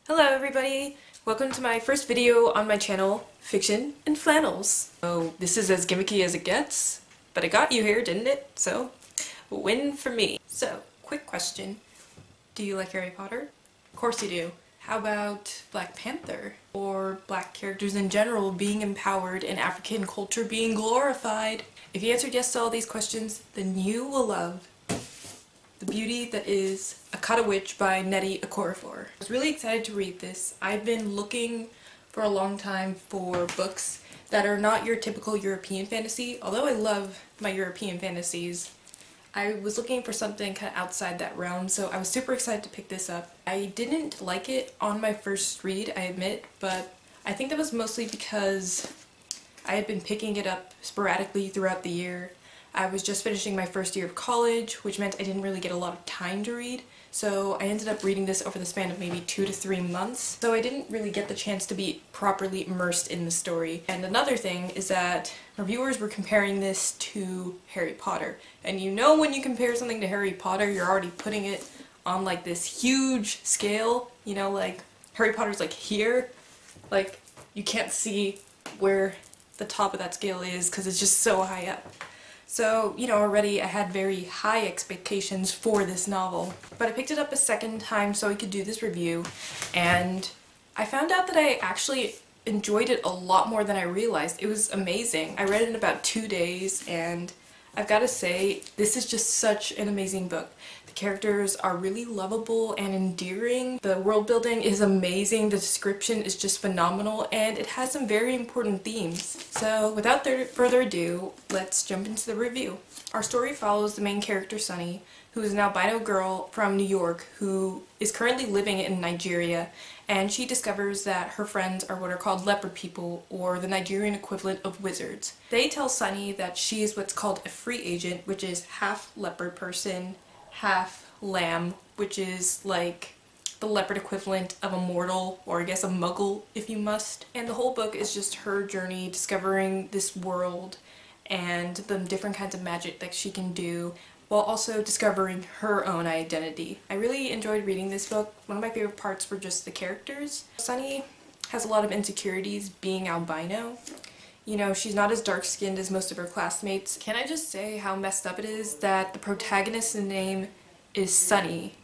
Hello everybody! Welcome to my first video on my channel, Fiction and Flannels. So this is as gimmicky as it gets, but it got you here, didn't it? So, win for me. So, quick question. Do you like Harry Potter? Of course you do. How about Black Panther? Or black characters in general being empowered and African culture being glorified? If you answered yes to all these questions, then you will love the beauty that is Akata Witch by Nnedi Okorafor. I was really excited to read this. I've been looking for a long time for books that are not your typical European fantasy. Although I love my European fantasies, I was looking for something kind of outside that realm, so I was super excited to pick this up. I didn't like it on my first read, I admit, but I think that was mostly because I had been picking it up sporadically throughout the year. I was just finishing my first year of college, which meant I didn't really get a lot of time to read, so I ended up reading this over the span of maybe 2 to 3 months, so I didn't really get the chance to be properly immersed in the story. And another thing is that reviewers were comparing this to Harry Potter, and you know when you compare something to Harry Potter, you're already putting it on like this huge scale, you know, like Harry Potter's like here, like you can't see where the top of that scale is because it's just so high up. So, you know, already I had very high expectations for this novel. But I picked it up a second time so I could do this review, and I found out that I actually enjoyed it a lot more than I realized. It was amazing. I read it in about 2 days, and I've got to say, this is just such an amazing book. The characters are really lovable and endearing. The world building is amazing. The description is just phenomenal, and it has some very important themes. So without further ado, let's jump into the review. Our story follows the main character, Sunny, who is an albino girl from New York who is currently living in Nigeria, and she discovers that her friends are what are called leopard people, or the Nigerian equivalent of wizards. They tell Sunny that she is what's called a free agent, which is half leopard person, half lamb, which is like the leopard equivalent of a mortal, or I guess a muggle if you must. And the whole book is just her journey discovering this world and the different kinds of magic that she can do, while also discovering her own identity. I really enjoyed reading this book. One of my favorite parts were just the characters. Sunny has a lot of insecurities being albino. You know, she's not as dark-skinned as most of her classmates. Can I just say how messed up it is that the protagonist's name is Sunny?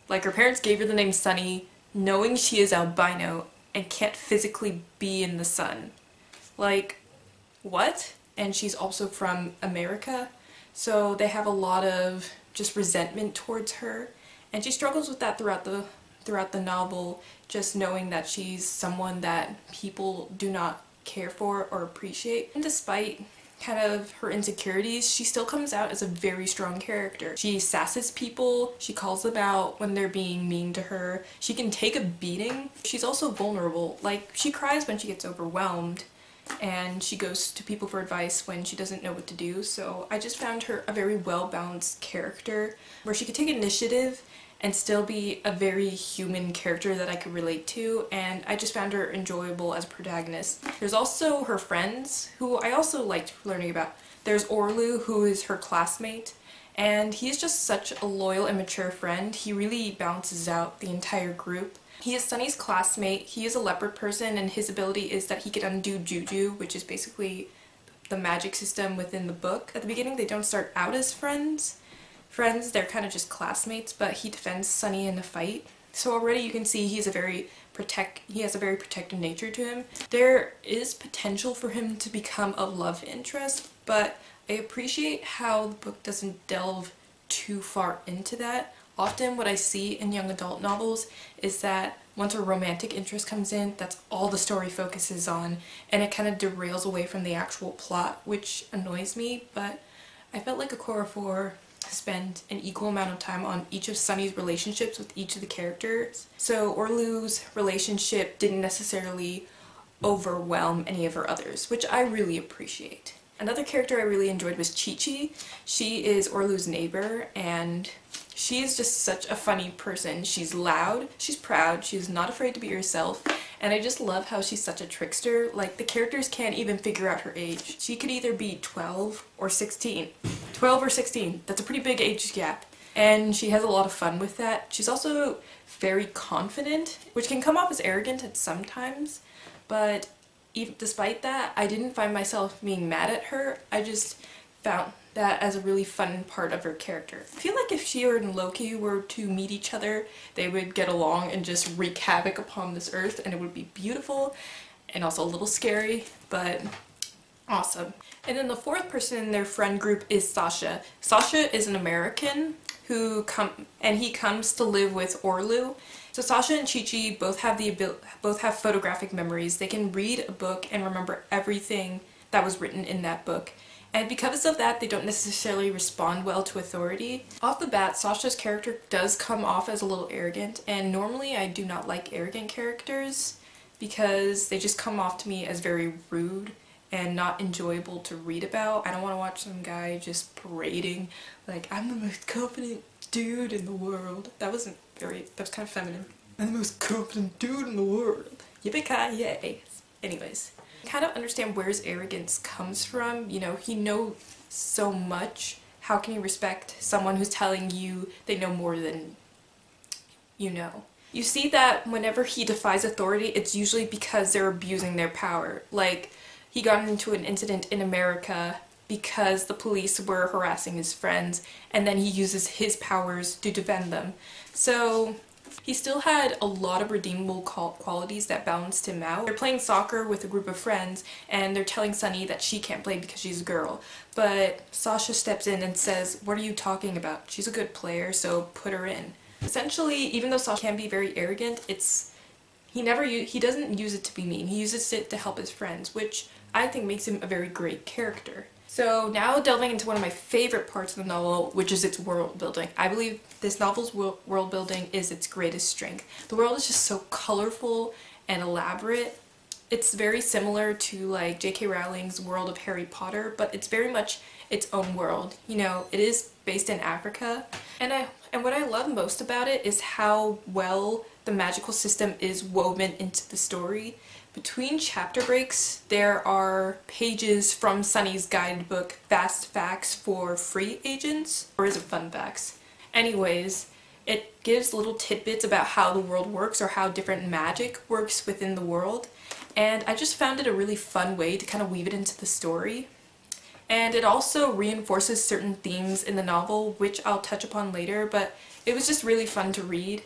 Like, her parents gave her the name Sunny knowing she is albino and can't physically be in the sun. Like, what? And she's also from America, so they have a lot of just resentment towards her, and she struggles with that throughout the novel, just knowing that she's someone that people do not care for or appreciate. And despite kind of her insecurities, she still comes out as a very strong character. She sasses people, she calls them out when they're being mean to her, she can take a beating. She's also vulnerable, like she cries when she gets overwhelmed, and she goes to people for advice when she doesn't know what to do. So I just found her a very well-balanced character where she could take initiative and still be a very human character that I could relate to, and I just found her enjoyable as a protagonist. There's also her friends, who I also liked learning about. There's Orlu, who is her classmate, and he's just such a loyal and mature friend. He really balances out the entire group. He is Sunny's classmate. He is a leopard person, and his ability is that he can undo juju, which is basically the magic system within the book. At the beginning, they don't start out as friends. They're kind of just classmates, but he defends Sunny in a fight. So already you can see he has a very protective nature to him. There is potential for him to become a love interest, but I appreciate how the book doesn't delve too far into that. Often what I see in young adult novels is that once a romantic interest comes in, that's all the story focuses on, and it kind of derails away from the actual plot, which annoys me. But I felt like Okorafor spent an equal amount of time on each of Sunny's relationships with each of the characters. So Orlu's relationship didn't necessarily overwhelm any of her others, which I really appreciate. Another character I really enjoyed was Chi-Chi. She is Orlu's neighbor, and she is just such a funny person. She's loud, she's proud, she's not afraid to be herself, and I just love how she's such a trickster. Like, the characters can't even figure out her age. She could either be 12 or 16. 12 or 16, that's a pretty big age gap. and she has a lot of fun with that. She's also very confident, which can come off as arrogant at sometimes, but even despite that, I didn't find myself being mad at her. I just found that as a really fun part of her character. I feel like if she and Loki were to meet each other, they would get along and just wreak havoc upon this earth, and it would be beautiful and also a little scary, but awesome. And then the fourth person in their friend group is Sasha. Sasha is an American who comes to live with Orlu. So Sasha and Chi-Chi both have photographic memories. They can read a book and remember everything that was written in that book. And because of that, they don't necessarily respond well to authority. Off the bat, Sasha's character does come off as a little arrogant, and normally I do not like arrogant characters because they just come off to me as very rude and not enjoyable to read about. I don't want to watch some guy just parading like, I'm the most confident dude in the world. That was kind of feminine. I'm the most confident dude in the world. Yippee-ki-yay. Anyways, I kind of understand where his arrogance comes from. You know, he knows so much. How can you respect someone who's telling you they know more than you know? You see that whenever he defies authority, it's usually because they're abusing their power. Like, he got into an incident in America because the police were harassing his friends, and then he uses his powers to defend them. So he still had a lot of redeemable qualities that balanced him out. They're playing soccer with a group of friends, and they're telling Sunny that she can't play because she's a girl. But Sasha steps in and says, "What are you talking about? She's a good player, so put her in." Essentially, even though Sasha can be very arrogant, he doesn't use it to be mean. He uses it to help his friends, which I think makes him a very great character. So now delving into one of my favorite parts of the novel, which is its world building. I believe this novel's world building is its greatest strength. The world is just so colorful and elaborate. It's very similar to like J.K. Rowling's world of Harry Potter, but it's very much its own world. You know, it is based in Africa, and what I love most about it is how well the magical system is woven into the story. Between chapter breaks, there are pages from Sunny's guidebook, Fast Facts for Free Agents, or is it Fun Facts? Anyways, it gives little tidbits about how the world works or how different magic works within the world, and I just found it a really fun way to kind of weave it into the story. And it also reinforces certain themes in the novel, which I'll touch upon later, but it was just really fun to read,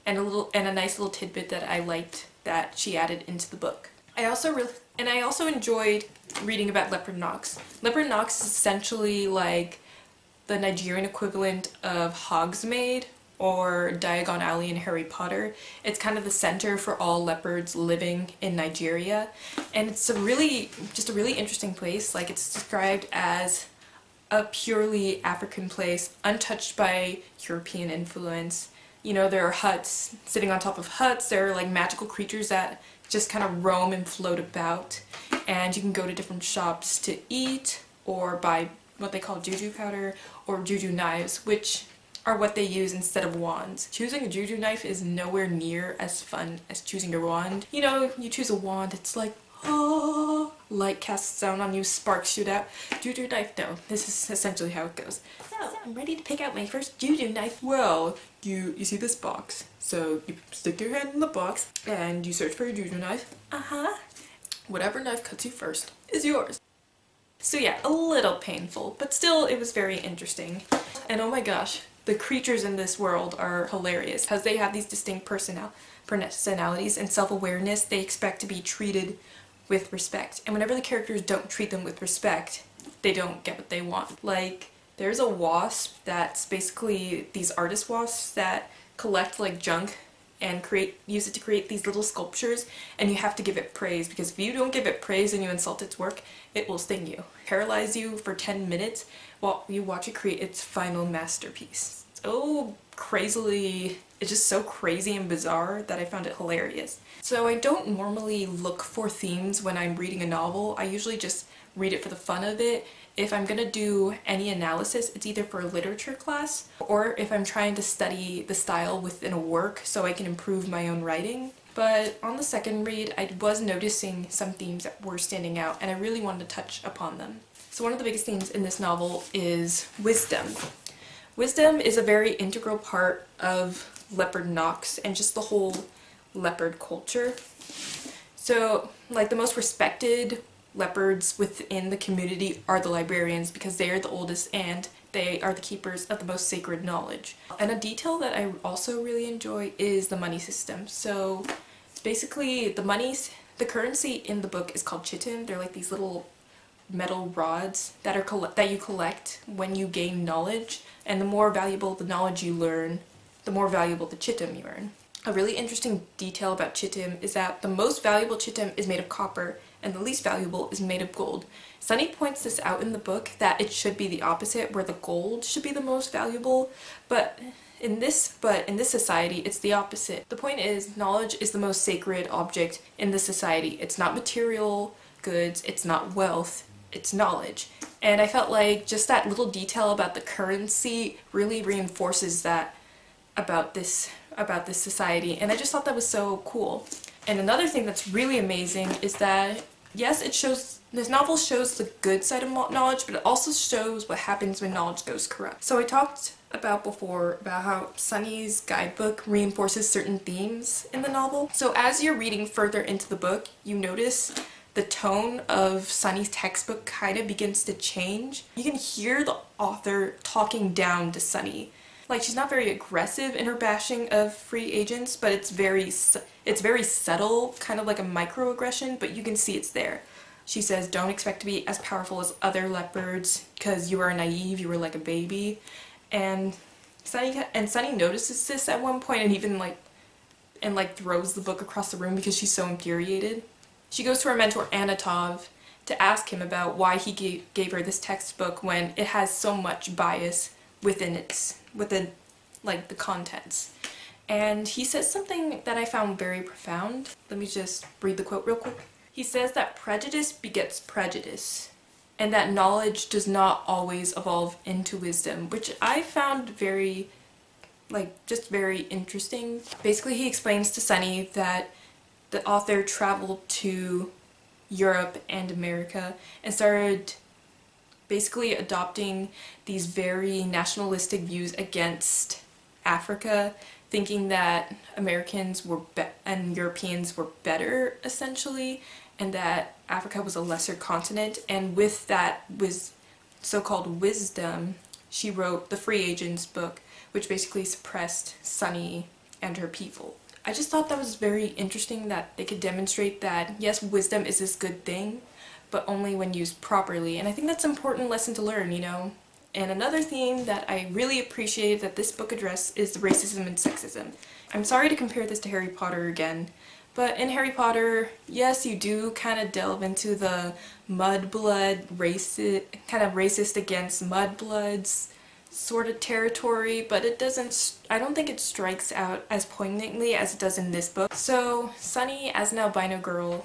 and a nice little tidbit that I liked that she added into the book. I also enjoyed reading about Leopard Knox. Leopard Knox is essentially like the Nigerian equivalent of Hogsmeade or Diagon Alley in Harry Potter. It's kind of the center for all leopards living in Nigeria, and it's just a really interesting place. Like, it's described as a purely African place, untouched by European influence. You know, there are huts sitting on top of huts. There are like magical creatures that just kind of roam and float about, and you can go to different shops to eat or buy what they call juju powder or juju knives, which are what they use instead of wands. Choosing a juju knife is nowhere near as fun as choosing a wand. You know, you choose a wand, it's like, oh, light casts down on you, sparks shoot out. Juju knife, no. This is essentially how it goes. So, I'm ready to pick out my first juju knife. Well, you see this box. So you stick your hand in the box and you search for your juju knife. Whatever knife cuts you first is yours. So yeah, a little painful, but still it was very interesting. And oh my gosh, the creatures in this world are hilarious because they have these distinct personalities and self-awareness. They expect to be treated with respect, and whenever the characters don't treat them with respect, they don't get what they want. Like, there's a wasp that's basically these artist wasps that collect like junk and use it to create these little sculptures, and you have to give it praise, because if you don't give it praise and you insult its work, it will sting you, paralyze you for 10 minutes while you watch it create its final masterpiece. It's just so crazy and bizarre that I found it hilarious. So I don't normally look for themes when I'm reading a novel. I usually just read it for the fun of it. If I'm gonna do any analysis, it's either for a literature class or if I'm trying to study the style within a work so I can improve my own writing. But on the second read, I was noticing some themes that were standing out, and I really wanted to touch upon them. So one of the biggest themes in this novel is wisdom. Wisdom is a very integral part of Leopard Knox and just the whole leopard culture. So, like, the most respected leopards within the community are the librarians because they are the oldest and they are the keepers of the most sacred knowledge. And a detail that I also really enjoy is the money system. So basically the currency in the book is called chitin. They're like these little metal rods that you collect when you gain knowledge, and the more valuable the knowledge you learn, the more valuable the chitin you earn. A really interesting detail about chitin is that the most valuable chitin is made of copper and the least valuable is made of gold. Sunny points this out in the book that it should be the opposite, where the gold should be the most valuable, but in this society it's the opposite. The point is, knowledge is the most sacred object in this society. It's not material goods, it's not wealth, it's knowledge. And I felt like just that little detail about the currency really reinforces that about this society, and I just thought that was so cool. And another thing that's really amazing is that, yes, this novel shows the good side of knowledge, but it also shows what happens when knowledge goes corrupt. So I talked about before about how Sunny's guidebook reinforces certain themes in the novel. So as you're reading further into the book, you notice the tone of Sunny's textbook kind of begins to change. You can hear the author talking down to Sunny. Like, she's not very aggressive in her bashing of free agents, but it's very subtle, kind of like a microaggression, but you can see it's there. She says, don't expect to be as powerful as other leopards because you are naive, you were like a baby. And Sunny notices this at one point and even throws the book across the room because she's so infuriated. She goes to her mentor Anatov to ask him about why he gave her this textbook when it has so much bias within the contents. And he says something that I found very profound. Let me just read the quote real quick. He says that prejudice begets prejudice, and that knowledge does not always evolve into wisdom, which I found very interesting. Basically, he explains to Sunny that the author traveled to Europe and America and started basically adopting these very nationalistic views against Africa, thinking that Americans and Europeans were better, essentially, and that Africa was a lesser continent. And with that so-called wisdom, she wrote the Free Agents book, which basically suppressed Sunny and her people. I just thought that was very interesting that they could demonstrate that, yes, wisdom is this good thing, but only when used properly. And I think that's an important lesson to learn, you know? And another theme that I really appreciate that this book addressed is racism and sexism. I'm sorry to compare this to Harry Potter again, but in Harry Potter, yes, you do kind of delve into the mudblood, racist against mudbloods sort of territory, but I don't think it strikes out as poignantly as it does in this book. So Sunny, as an albino girl,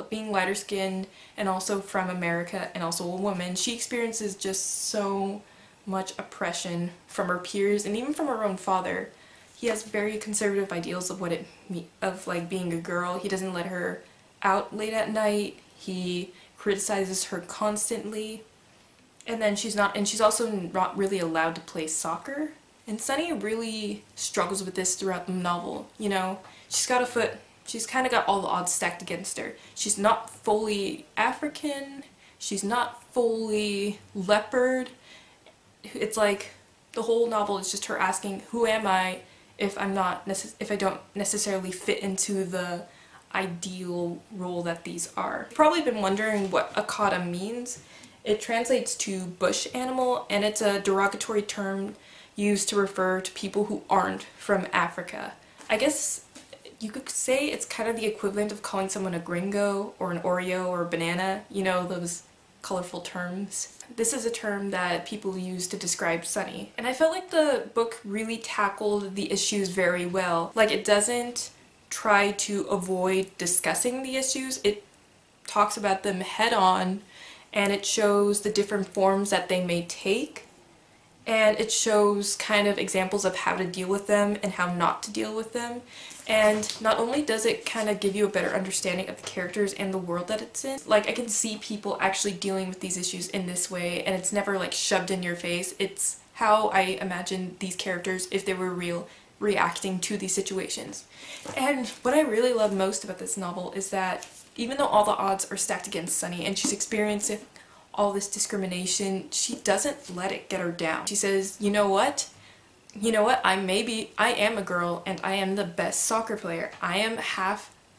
being lighter skinned and also from America and also a woman, she experiences just so much oppression from her peers and even from her own father. He has very conservative ideals of being a girl. He doesn't let her out late at night. He criticizes her constantly. And then she's also not really allowed to play soccer. And Sunny really struggles with this throughout the novel, you know? She's kind of got all the odds stacked against her. She's not fully African, she's not fully leopard. It's like the whole novel is just her asking, who am I if I don't necessarily fit into the ideal role that these are. You've probably been wondering what Akata means. It translates to bush animal, and it's a derogatory term used to refer to people who aren't from Africa. I guess you could say it's kind of the equivalent of calling someone a gringo or an Oreo or a banana, you know, those colorful terms. This is a term that people use to describe Sunny. And I felt like the book really tackled the issues very well. Like, it doesn't try to avoid discussing the issues, it talks about them head on, and it shows the different forms that they may take, and it shows kind of examples of how to deal with them and how not to deal with them. And not only does it kind of give you a better understanding of the characters and the world that it's in, like, I can see people actually dealing with these issues in this way, and it's never like shoved in your face. It's how I imagine these characters, if they were real, reacting to these situations. And what I really love most about this novel is that even though all the odds are stacked against Sunny and she's experiencing all this discrimination, she doesn't let it get her down. She says, you know what? You know what? I am a girl and I am the best soccer player. I am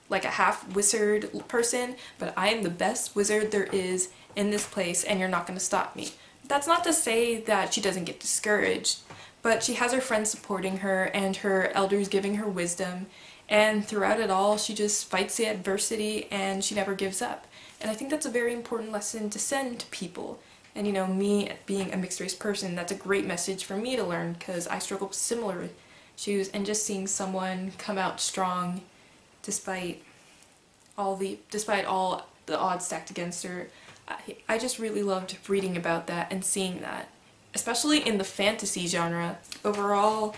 like a half wizard person, but I am the best wizard there is in this place and you're not going to stop me. That's not to say that she doesn't get discouraged, but she has her friends supporting her and her elders giving her wisdom, and throughout it all she just fights the adversity and she never gives up. And I think that's a very important lesson to send to people. And you know, me being a mixed race person, that's a great message for me to learn because I struggle with similar issues, and just seeing someone come out strong despite all the odds stacked against her, I just really loved reading about that and seeing that, especially in the fantasy genre. Overall,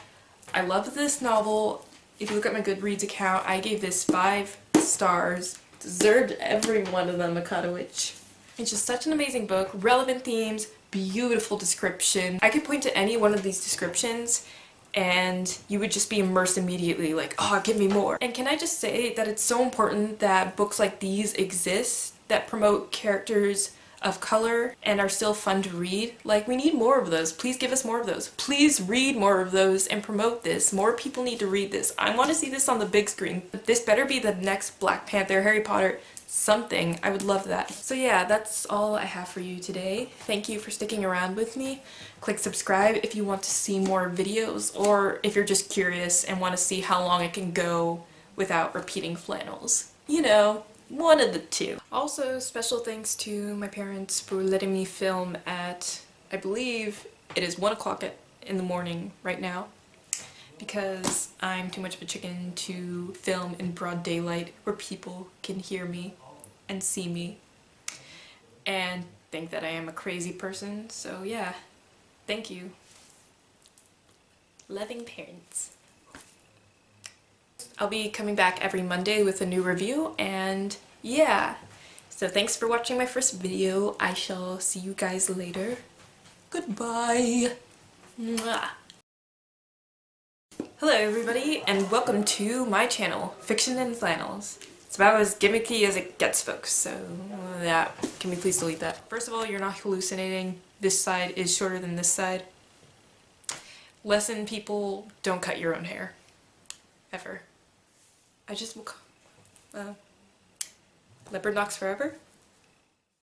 I love this novel. If you look at my Goodreads account, I gave this 5 stars. Deserved every one of them, Akata Witch. It's just such an amazing book. Relevant themes, beautiful description. I could point to any one of these descriptions and you would just be immersed immediately, like, oh, give me more. And can I just say that it's so important that books like these exist that promote characters of color and are still fun to read. Like, we need more of those. Please give us more of those. Please read more of those and promote this. More people need to read this. I want to see this on the big screen. This better be the next Black Panther, Harry Potter, something. I would love that. So yeah, that's all I have for you today. Thank you for sticking around with me. Click subscribe if you want to see more videos, or if you're just curious and want to see how long I can go without repeating flannels. You know, one of the two. Also, special thanks to my parents for letting me film at, I believe it is 1 o'clock in the morning right now, because I'm too much of a chicken to film in broad daylight where people can hear me and see me and think that I am a crazy person. So yeah, thank you. Loving parents. I'll be coming back every Monday with a new review, and yeah. So thanks for watching my first video. I shall see you guys later. Goodbye. Mwah. Hello everybody, and welcome to my channel, Fiction and Flannels. It's about as gimmicky as it gets, folks, so yeah, can we please delete that? First of all, you're not hallucinating. This side is shorter than this side. Lesson, people, don't cut your own hair. Ever. I just will... Leopard knocks forever?